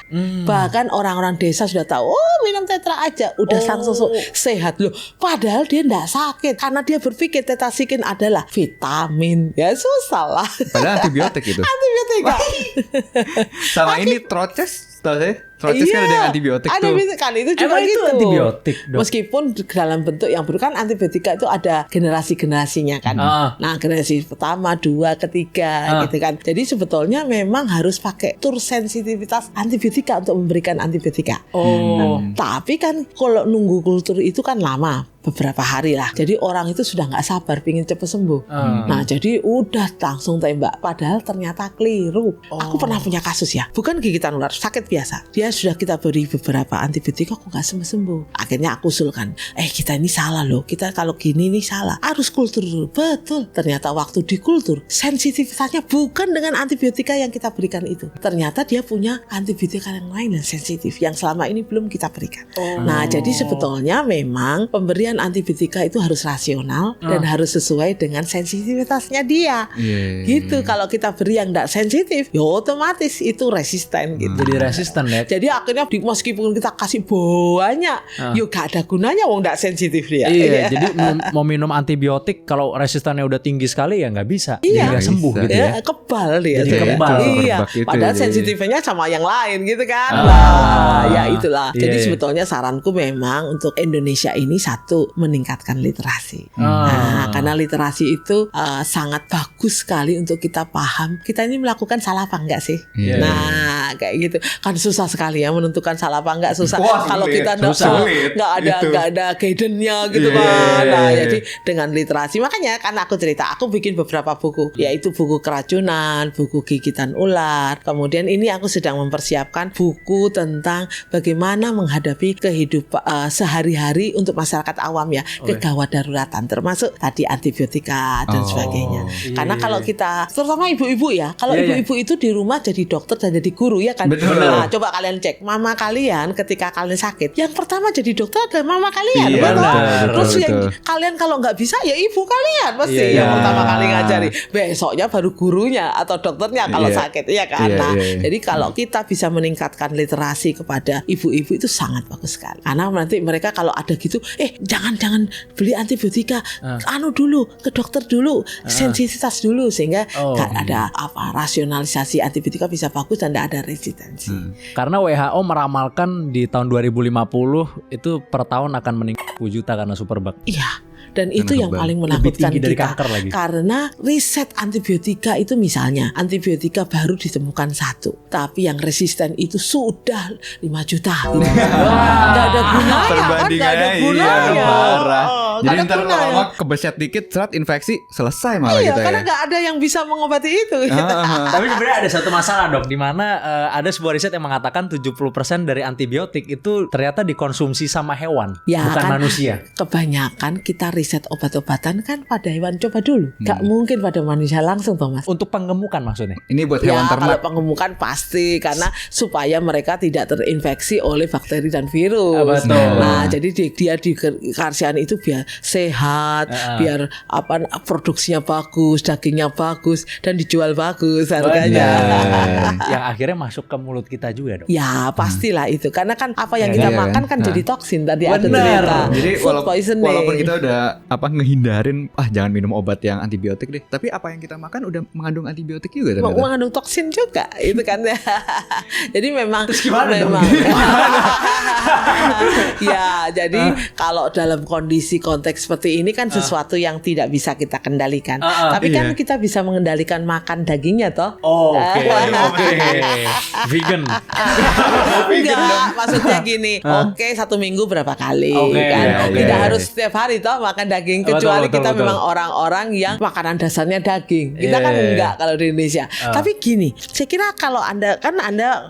Bahkan orang-orang desa sudah tahu, minum tetra aja udah langsung sehat loh. Padahal dia nggak sakit karena dia berpikir tetrasiklin adalah vitamin. Ya susah lah. Padahal antibiotik itu. Antibiotika. Sama ini troches, tahu saya? Protes kan ada yang antibiotik ada tuh. kan itu juga Emang itu gitu. antibiotik, Dok? Meskipun dalam bentuk yang kan antibiotika itu ada generasi-generasinya kan. Nah, generasi pertama, 2, ketiga gitu kan. Jadi sebetulnya memang harus pakai tur sensitivitas antibiotika untuk memberikan antibiotika. Tapi kan kalau nunggu kultur itu kan lama, beberapa hari lah. Jadi orang itu sudah nggak sabar pingin cepet sembuh. Nah jadi udah langsung tembak. Padahal ternyata keliru. Aku pernah punya kasus ya, bukan gigitan ular, sakit biasa. Dia sudah kita beri beberapa antibiotika kok nggak sembuh. Akhirnya aku usulkan, kita ini salah loh. Kita kalau gini ini salah. Harus kultur dulu. Betul. Ternyata waktu di kultur sensitivitasnya bukan dengan antibiotika yang kita berikan itu. Ternyata dia punya antibiotika yang lain yang sensitif yang selama ini belum kita berikan. Nah jadi sebetulnya memang pemberian antibiotika itu harus rasional dan harus sesuai dengan sensitivitasnya dia. Gitu. Kalau kita beri yang tidak sensitif, ya otomatis itu resisten gitu. Jadi resisten ya. Jadi akhirnya meskipun kita kasih banyak, ya gak ada gunanya wong tidak sensitif dia. Iya, jadi mau minum antibiotik kalau resistennya udah tinggi sekali ya nggak bisa. Jadi Iya. nggak sembuh gitu ya. Kebal dia. Jadi tuh ya. kebal. Iya. Itu Padahal ya. sensitifnya sama yang lain gitu kan. Nah, ya itulah. Iya, Jadi iya. sebetulnya saranku memang untuk Indonesia ini satu meningkatkan literasi. Nah, karena literasi itu sangat bagus sekali untuk kita paham kita ini melakukan salah apa enggak sih. Iya. Nah, kayak gitu. Kan susah sekali ya menentukan salah apa enggak, susah. Wah, Kalau sulit. kita Sulit. enggak ada guidance-nya gitu Iya, kan. iya, Nah, iya. jadi dengan literasi makanya kan aku cerita, aku bikin beberapa buku, yaitu buku keracunan, buku gigitan ular. Kemudian ini aku sedang mempersiapkan buku tentang bagaimana menghadapi kehidupan sehari-hari untuk masyarakat awam ya, kegawat daruratan termasuk tadi antibiotika dan sebagainya. Karena kalau kita terutama ibu-ibu ya, kalau Iya, iya. ibu-ibu itu di rumah jadi dokter dan jadi guru ya kan. Betul. Nah, coba kalian cek mama kalian ketika kalian sakit, yang pertama jadi dokter adalah mama kalian. Iya, betul? benar, Terus betul, yang betul. kalian kalau nggak bisa ya ibu kalian pasti Iya, yang iya. pertama kali ngajari. Besoknya baru gurunya atau dokternya kalau Iya. sakit, iya kan. Iya, Nah, iya, iya. jadi kalau kita bisa meningkatkan literasi kepada ibu-ibu itu sangat bagus sekali. Karena nanti mereka kalau ada gitu, jangan beli antibiotika, dulu ke dokter dulu, sensitivitas dulu sehingga nggak ada rasionalisasi antibiotika bisa bagus dan tidak ada resistensi. Karena WHO meramalkan di tahun 2050 itu per tahun akan meningkat 10 juta karena superbug. Iya. Dan itu yang kebal. paling Lebih menakutkan tinggi dari kita. kanker lagi. Karena riset antibiotika itu misalnya antibiotika baru ditemukan 1, tapi yang resisten itu sudah 5 juta gitu. Nggak ada gunanya kan? Nggak ada Perbandingannya gunanya. parah. Nggak Jadi ada ntar gunanya. lama kebeset dikit, serat infeksi selesai malah Iya, kita karena ya. nggak ada yang bisa mengobati itu. Tapi sebenarnya ada satu masalah dok, di mana ada sebuah riset yang mengatakan 70% dari antibiotik itu ternyata dikonsumsi sama hewan, Ya, bukan kan manusia. Kebanyakan kita riset obat-obatan kan pada hewan, coba dulu. Nggak mungkin pada manusia langsung, Thomas. Untuk pengemukan maksudnya. Ini buat Ya, hewan kalau ternak. pengemukan pasti karena supaya mereka tidak terinfeksi oleh bakteri dan virus. Betul. Nah, jadi dia di karsian itu biar sehat, biar produksinya bagus, dagingnya bagus dan dijual bagus harganya. Yang akhirnya masuk ke mulut kita juga dok. Ya, pastilah itu. Karena kan apa yang Ya, kita iya makan kan? kan jadi toksin tadi ada Bener. cerita. Jadi Food poisoning. walaupun kita udah ngehindarin jangan minum obat yang antibiotik deh, tapi apa yang kita makan udah mengandung antibiotik juga ternyata. mengandung toksin juga itu kan. Jadi memang gimana dong? memang ya jadi kalau dalam kondisi konteks seperti ini kan sesuatu yang tidak bisa kita kendalikan. Tapi kan iya. kita bisa mengendalikan makan dagingnya toh. Oke. Vegan. Enggak, maksudnya gini. Oke, 1 minggu berapa kali Oke, kan? oke. Tidak harus setiap hari toh makan daging, Betul, kecuali betul, kita betul. memang orang-orang yang makanan dasarnya daging. Kita Iya, kan iya, iya. enggak kalau di Indonesia. Tapi gini, saya kira kalau Anda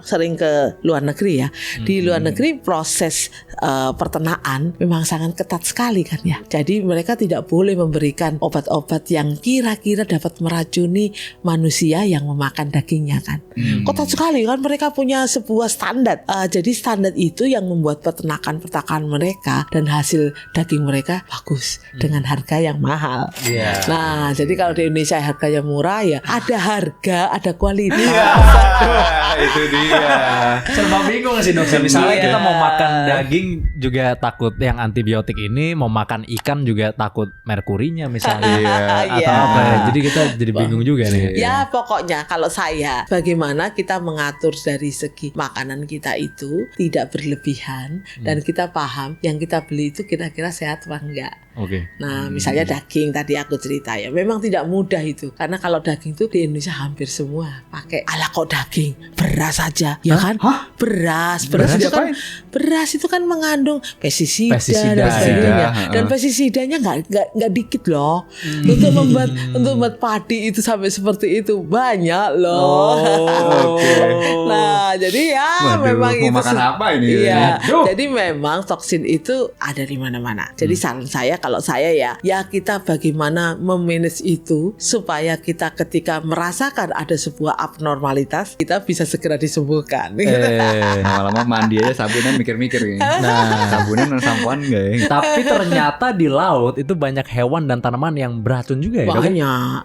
sering ke luar negeri ya. Di luar negeri proses peternakan memang sangat ketat sekali kan ya. Jadi mereka tidak boleh memberikan obat-obat yang kira-kira dapat meracuni manusia yang memakan dagingnya kan. Ketat sekali kan, mereka punya sebuah standar. Jadi standar itu yang membuat peternakan mereka dan hasil daging mereka bagus dengan harga yang mahal. Iya. Nah, jadi kalau di Indonesia harganya murah ya ada harga, ada kualitas. Itu dia. Serba bingung sih dok. Misalnya Iya. kita mau makan daging juga takut yang antibiotik ini, mau makan ikan juga takut merkurinya misalnya Iya. atau apa ya. Jadi kita jadi bingung juga nih. Ya pokoknya kalau saya bagaimana kita mengatur dari segi makanan kita itu tidak berlebihan dan kita paham yang kita beli itu kira-kira sehat apa enggak. Oke. Nah misalnya daging tadi aku cerita ya, memang tidak mudah itu karena kalau daging itu di Indonesia hampir semua pakai ala kok daging beras saja ya kan. Beras beras itu kan mengandung pestisida dan sebagainya. Dan pestisidanya nggak dikit loh. Untuk membuat padi itu sampai seperti itu banyak loh. Nah jadi ya memang mau itu makan apa ini? iya. Jadi memang toksin itu ada di mana-mana. Jadi saran saya kalau saya ya kita bagaimana memanage itu supaya kita ketika merasakan ada sebuah abnormalitas kita bisa segera disembuhkan. Lama-lama mandi aja sabunan mikir-mikir nih. Nah, sabunan dan sampoan enggak ya? Tapi ternyata di laut itu banyak hewan dan tanaman yang beracun juga ya, Dok?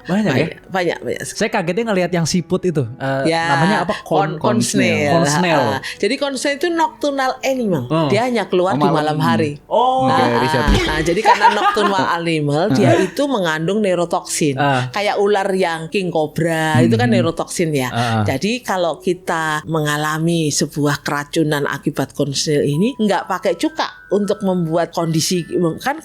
Banyak ya? Banyak. Saya kagetnya ngelihat yang siput itu. Namanya apa? Corn snail. Corn snail. Jadi corn snail itu nocturnal animal. Dia hanya keluar di malam hari. Nah, jadi karena nocturnal animal, dia itu mengandung neurotoksin. Kayak ular yang king cobra itu kan neurotoksin ya. Jadi kalau kita mengalami sebuah keracunan akibat corn snail ini, nggak pakai cuka untuk membuat kondisi kan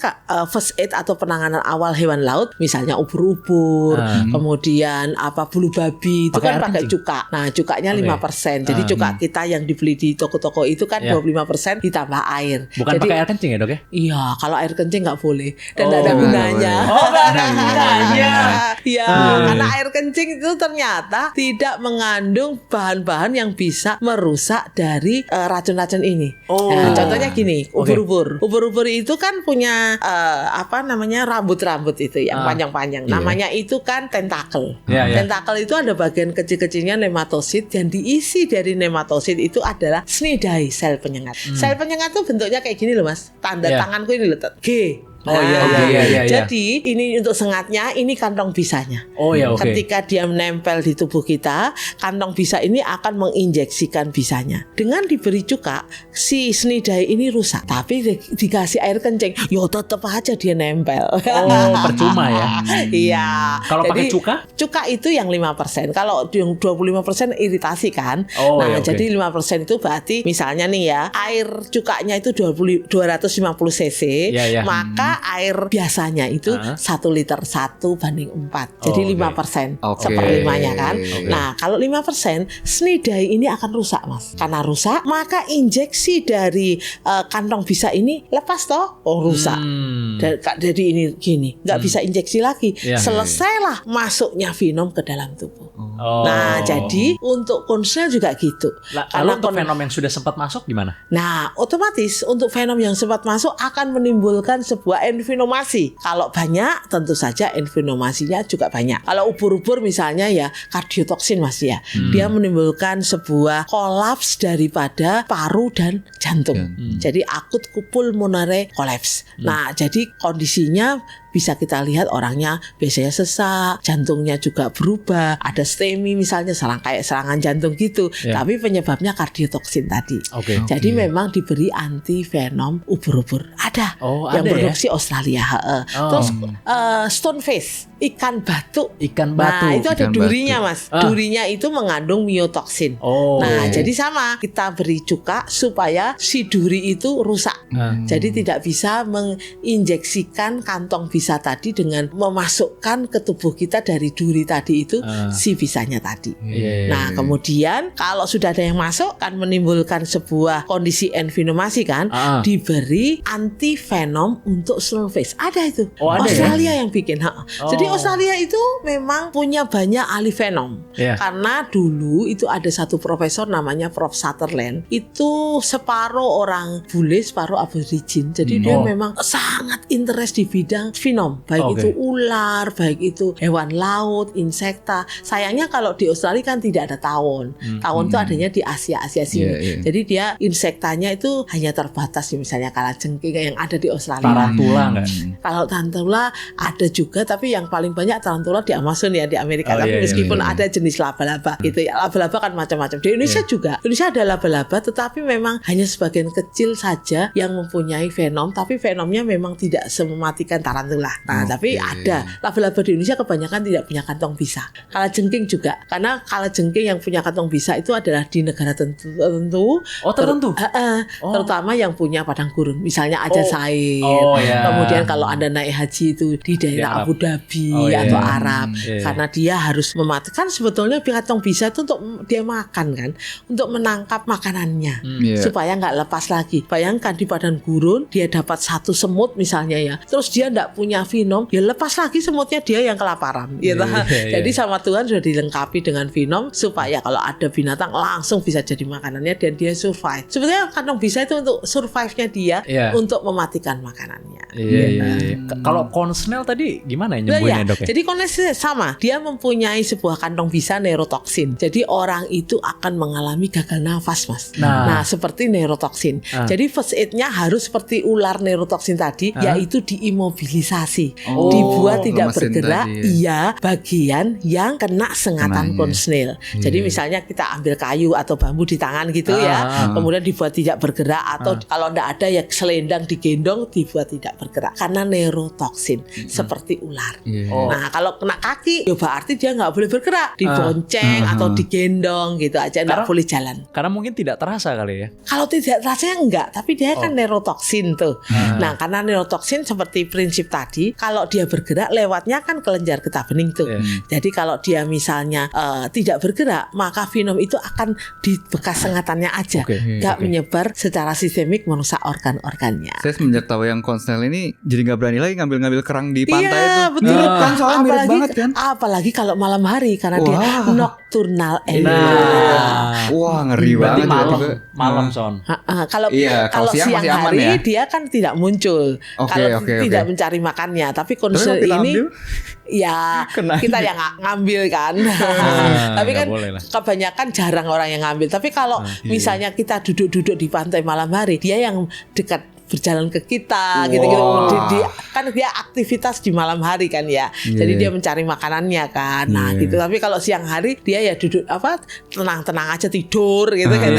first aid atau penanganan awal hewan laut, misalnya ubur-ubur, kemudian bulu babi itu kan pakai cuka. Nah, cukanya 5%. Jadi cuka kita yang dibeli di toko-toko itu kan 25% ditambah air. Bukan jadi, pakai air kencing ya, Dok ya? Iya, kalau air kencing nggak boleh dan nggak ada gunanya. Nggak ada gunanya. Iya, karena air kencing itu ternyata tidak mengandung bahan-bahan yang bisa merusak dari racun-racun ini. Nah, contohnya gini, ubur-ubur. Ubur-ubur itu kan punya rambut-rambut itu yang panjang-panjang. Namanya itu kan tentakel. Tentakel itu ada bagian kecil-kecilnya nematosid dan diisi dari nematosid itu adalah cnidae, sel penyengat. Sel penyengat itu bentuknya kayak gini loh Mas. Tanda tanganku ini loh, G. Iya. Jadi ini untuk sengatnya, ini kantong bisanya. Ketika dia menempel di tubuh kita, kantong bisa ini akan menginjeksikan bisanya. Dengan diberi cuka, si cnidae ini rusak. Tapi dikasih air kencing, tetap aja dia nempel. Percuma ya. Iya. Kalau pakai cuka? Cuka itu yang 5%. Kalau yang 25% iritasi kan. Jadi 5% itu berarti misalnya nih ya, air cukanya itu 250 cc, maka air biasanya itu 1 liter 1:4. Jadi 5%, seperlimanya kan. Nah, kalau 5% cnidae ini akan rusak, Mas. Karena rusak, maka injeksi dari kantong bisa ini lepas toh, rusak. Jadi ini gini, nggak bisa injeksi lagi. Selesailah masuknya venom ke dalam tubuh. Nah, jadi untuk corn snail juga gitu. Kalau untuk venom yang sudah sempat masuk gimana? Nah, otomatis untuk venom yang sempat masuk akan menimbulkan sebuah envenomasi. Kalau banyak, tentu saja envenomasinya juga banyak. Kalau ubur-ubur misalnya ya kardiotoksin Mas ya. Dia menimbulkan sebuah kolaps daripada paru dan jantung. Jadi akut pulmonary collapse. Nah, jadi kondisinya bisa kita lihat orangnya biasanya sesak, jantungnya juga berubah, ada STEMI misalnya, kayak serangan jantung gitu. Tapi penyebabnya kardiotoksin tadi. Jadi memang diberi anti venom ubur-ubur. Ada yang produksi Australia. Terus stonefish, ikan batu. Nah, itu ada durinya Mas. Durinya itu mengandung myotoksin. Nah, jadi sama, kita beri cuka supaya si duri itu rusak. Jadi tidak bisa menginjeksikan kantong bisa tadi dengan memasukkan ke tubuh kita dari duri tadi itu si bisanya tadi. Nah, kemudian kalau sudah ada yang masuk kan menimbulkan sebuah kondisi envenomasi kan, diberi anti venom untuk stonefish. Ada itu. Australia yang bikin. Jadi Australia itu memang punya banyak ahli venom. Karena dulu itu ada satu profesor namanya Prof Sutherland. Itu separuh orang bule, separuh aborigin. Jadi dia memang sangat interest di bidang venom, baik itu ular, baik itu hewan laut, insekta. Sayangnya kalau di Australia kan tidak ada tawon. Tawon itu adanya di Asia sini. Iya. Jadi dia insektanya itu hanya terbatas, misalnya kalajengking yang ada di Australia. Tarantula enggak? Kalau tarantula ada juga, tapi yang paling banyak tarantula di Amazon ya, di Amerika. Oh, Tapi iya, meskipun iya. ada jenis laba-laba gitu ya. Laba-laba kan macam-macam. Di Indonesia juga. Indonesia ada laba-laba, tetapi memang hanya sebagian kecil saja yang mempunyai venom, tapi venomnya memang tidak semematikan tarantula. Nah, tapi ada laba-laba di Indonesia kebanyakan tidak punya kantong bisa. Kalajengking juga, karena kalajengking yang punya kantong bisa itu adalah di negara tertentu. Oh, tertentu. Terutama yang punya padang gurun, misalnya Aljazair. Ya. Kemudian kalau Anda naik haji itu di daerah Abu Dhabi iya. atau Arab, Iya. karena dia harus mematikan. Sebetulnya kantong bisa itu untuk dia makan kan, untuk menangkap makanannya Iya. supaya nggak lepas lagi. Bayangkan di padang gurun dia dapat satu semut misalnya ya, terus dia nggak punya venom, ya lepas lagi semutnya, dia yang kelaparan. Gitu. Iya. Jadi sama Tuhan sudah dilengkapi dengan venom supaya kalau ada binatang langsung bisa jadi makanannya dan dia survive. Sebetulnya kantong bisa itu untuk survive-nya dia, Iya. untuk mematikan makanannya. Iya. Kalau konsnel tadi gimana ya nyembuhinnya, Dok? Ya? Jadi kondisinya sama, dia mempunyai sebuah kantong bisa neurotoksin. Jadi orang itu akan mengalami gagal nafas, Mas. Nah, seperti neurotoksin. Jadi first aid-nya harus seperti ular neurotoksin tadi, yaitu diimobilisasi, dibuat tidak lemesin bergerak. tadi, Iya, bagian yang kena sengatan konsnel. Jadi misalnya kita ambil kayu atau bambu di tangan gitu ya, kemudian dibuat tidak bergerak, atau kalau tidak ada ya selendang digendong dibuat tidak bergerak karena neurotoksin seperti ular. Nah, kalau kena kaki ya berarti dia nggak boleh bergerak, dibonceng atau digendong gitu aja, nggak boleh jalan. Karena mungkin tidak terasa kali ya. Kalau tidak rasanya enggak, tapi dia kan neurotoksin tuh. Nah, karena neurotoksin seperti prinsip tadi, kalau dia bergerak lewatnya kan kelenjar getah bening tuh. Jadi kalau dia misalnya tidak bergerak, maka venom itu akan di bekas sengatannya aja, nggak menyebar secara sistemik merusak organ-organnya. Saya semenjak tahu yang konsnel ini jadi nggak berani lagi ngambil-ngambil kerang di pantai Iya, itu. betul. Mirip kan, soalnya mirip banget kan. Apalagi kalau malam hari karena dia nocturnal animal. Wah, ngeri Berarti banget. malam Son. Kalau Iya, kalau kalau siang siang masih aman hari ya? dia kan tidak muncul. Kalau tidak mencari makannya, tapi konsel waktu kita ini ambil, ya kena. kita yang ngambil kan. Tapi kan nggak boleh lah. kebanyakan jarang orang yang ngambil. Tapi kalau misalnya kita duduk-duduk di pantai malam hari, dia yang dekat berjalan ke kita gitu-gitu. Kan dia aktivitas di malam hari kan ya. Jadi dia mencari makanannya kan. Nah, gitu. Tapi kalau siang hari dia ya duduk tenang-tenang aja tidur gitu kan.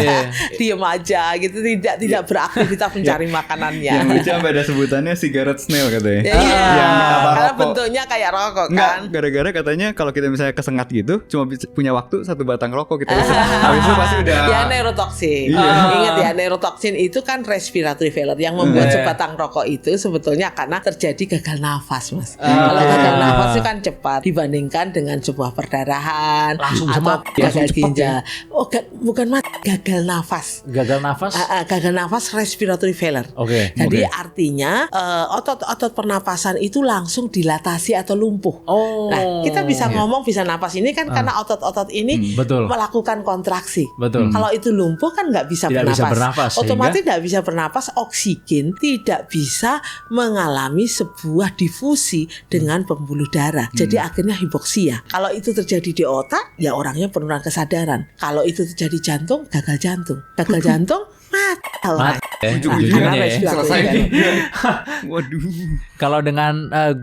Diem aja gitu, tidak beraktivitas mencari makanannya. Yang lucu sampai ada sebutannya cigarette snail katanya. Iya. Yang Karena rokok. bentuknya kayak rokok Enggak, kan. gara-gara katanya kalau kita misalnya kesengat gitu, cuma punya waktu satu batang rokok gitu. Habis itu pasti udah. Ya neurotoksin. Iya. Ingat ya, neurotoksin itu kan respiratory failure yang membuat sebatang rokok itu sebetulnya karena terjadi gagal nafas, Mas. Kalau gagal nafas itu kan cepat dibandingkan dengan sebuah perdarahan Langsung atau mati, gagal langsung cepet ginjal. Oh, bukan mati, gagal nafas. Gagal nafas. Gagal nafas respiratory failure. Oke. Jadi artinya otot-otot pernapasan itu langsung dilatasi atau lumpuh. Nah, kita bisa ngomong, bisa napas ini kan karena otot-otot ini betul. melakukan kontraksi. Betul. Kalau itu lumpuh kan nggak bisa Tidak bernapas. bisa bernapas, Otomatis nggak bisa bernapas, oksigen tidak bisa mengalami sebuah difusi dengan pembuluh darah. Jadi akhirnya hipoksia. Kalau itu terjadi di otak, ya orangnya penurunan kesadaran. Kalau itu terjadi jantung, gagal jantung. Gagal jantung, mati. Ujung-ujungnya Karena respiratory selesai failure. juga. Waduh. Kalau dengan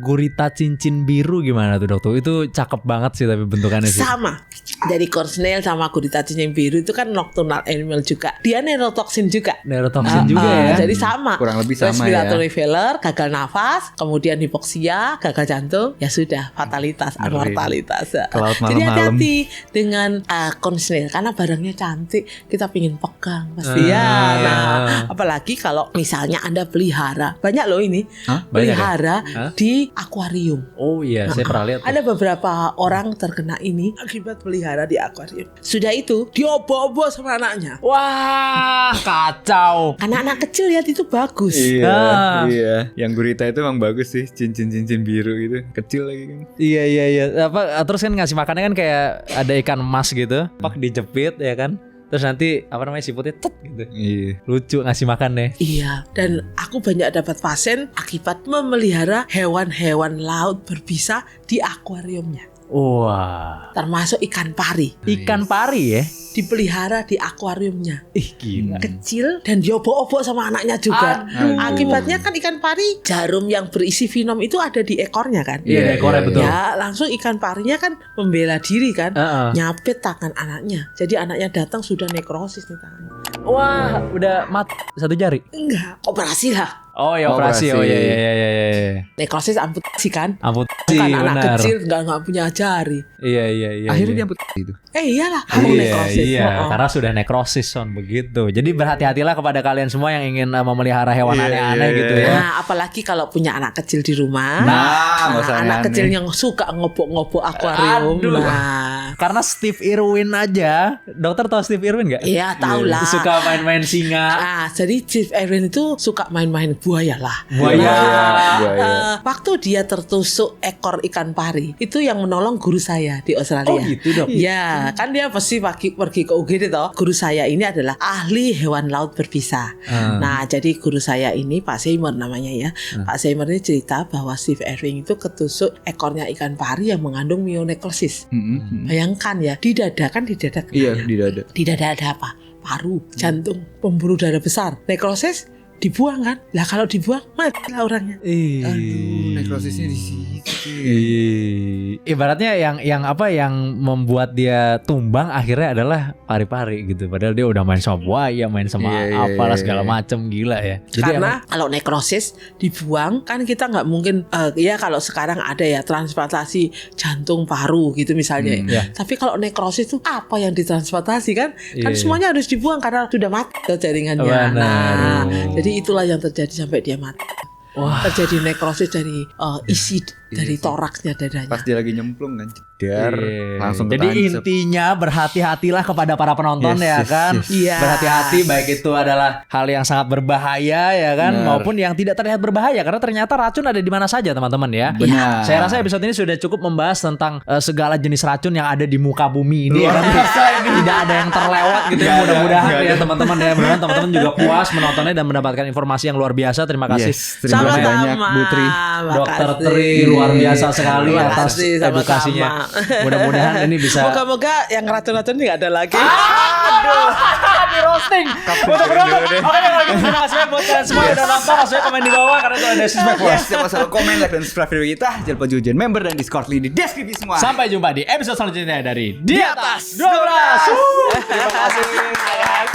gurita cincin biru gimana tuh, Dok? Tuh itu cakep banget sih tapi bentukannya sih. Sama. Jadi cornel sama gurita cincin biru itu kan nocturnal animal juga. Dia neurotoksin juga. Neurotoksin juga ya. Jadi sama. Kurang lebih sama respiratory failure, gagal nafas, kemudian hipoksia, gagal jantung, ya sudah fatalitas, mortalitas. Ke laut Jadi malam-malam. hati-hati dengan cornel karena barangnya cantik, kita pingin pegang pasti ya. Nah, apalagi kalau misalnya Anda pelihara, banyak loh ini pelihara di akuarium. Oh iya, saya pernah lihat. Ada beberapa orang terkena ini akibat pelihara di akuarium. Sudah itu diobo-obo sama anaknya. Wah, kacau. Anak-anak kecil lihat itu bagus. Iya. Yang gurita itu emang bagus sih, cincin-cincin biru gitu. Kecil lagi kan. Iya. Apa terus kan ngasih makannya kan kayak ada ikan emas gitu, pak dijepit ya kan. terus nanti apa namanya siputnya tet gitu. Iya. Lucu ngasih makan deh. Iya, dan aku banyak dapat pasien akibat memelihara hewan-hewan laut berbisa di akuariumnya. Wah. Termasuk ikan pari. Ikan pari ya? Dipelihara di akuariumnya. Ih gila. Kecil dan diobok-obok sama anaknya juga. Aduh. Akibatnya kan ikan pari, jarum yang berisi venom itu ada di ekornya kan. Iya, ekornya betul. Ya langsung ikan parinya kan membela diri kan. Heeh. Nyapit tangan anaknya. Jadi anaknya datang sudah nekrosis nih tangannya. Wah, udah mati satu jari. Enggak, operasi lah. Oh ya operasi. Operasi. Oh iya. Nekrosis amputasi kan. Amputasi Kan anak benar. kecil nggak punya jari. Iya. Akhirnya iya. diamputasi itu. Iyalah kamu nekrosis. Iya, Oh. karena sudah nekrosis Son begitu. Jadi berhati-hatilah kepada kalian semua yang ingin memelihara hewan Iya, aneh-aneh iya, gitu iya. ya. Nah, apalagi kalau punya anak kecil di rumah. Nah, nggak usah anak aneh. kecil yang suka ngobok-ngobok akuarium. Aduh. Nah, Karena Steve Irwin aja, dokter tahu Steve Irwin nggak? iya tahu lah. Suka main-main singa. Ah, jadi Chief Erwin itu suka main-main buaya lah. Buaya. Buaya. Waktu dia tertusuk ekor ikan pari, itu yang menolong guru saya di Australia. Oh gitu dok. Ya, kan dia pasti pergi ke UGD toh. Guru saya ini adalah ahli hewan laut berbisa. Nah, jadi guru saya ini Pak Seymour namanya ya. Pak Seymour ini cerita bahwa Steve Irwin itu ketusuk ekornya ikan pari yang mengandung myonecrosis. Bayangkan ya, di dada kan di dada Iya, kenanya. di dada. Di dada ada apa? Paru, jantung, pembuluh darah besar. Nekrosis dibuang kan? Lah kalau dibuang mati lah orangnya. Aduh, nekrosisnya di situ. Ibaratnya yang apa yang membuat dia tumbang akhirnya adalah pari-pari gitu. Padahal dia udah main sama buaya, main sama Iya, apalah iya, segala iya. macem gila ya. Jadi Karena kalau nekrosis dibuang kan kita nggak mungkin ya kalau sekarang ada ya transplantasi jantung paru gitu misalnya. Iya. Tapi kalau nekrosis itu apa yang ditransplantasi kan? Kan Iya. semuanya harus dibuang karena sudah mati jaringannya. Benar. Nah, jadi itulah yang terjadi sampai dia mati. Terjadi nekrosis dari isi dari toraksnya dadanya. Pas dia lagi nyemplung kan, jedar, Iya. langsung Jadi ketancep. intinya berhati-hatilah kepada para penonton Yes, ya yes, kan. yes. Iya. Berhati-hati baik itu adalah hal yang sangat berbahaya ya kan Benar. maupun yang tidak terlihat berbahaya karena ternyata racun ada di mana saja teman-teman ya. Benar. Saya rasa episode ini sudah cukup membahas tentang segala jenis racun yang ada di muka bumi ini ya kan. Tidak ada yang terlewat gitu ya. Nggak ada, Mudah-mudahan nggak ya ada. teman-teman ya. Mudah-mudahan teman-teman juga puas menontonnya dan mendapatkan informasi yang luar biasa. Terima kasih. Yes, terima kasih banyak Bu Tri. Dokter Makasih. Tri luar biasa sekali Terima atas kasih, sama-sama. edukasinya. Mudah-mudahan ini bisa Moga-moga yang racun-racun nggak ada lagi. di roasting. Untuk penonton. Oke kalau gitu terima kasih buat kalian semua yang udah nonton. Langsung komen di bawah karena itu ada Disrespect Yes, jangan lupa komen, like, dan subscribe video kita. Jangan lupa juga join member dan Discord link di deskripsi semua. Sampai jumpa di episode selanjutnya dari Di Atas 12. Terima kasih.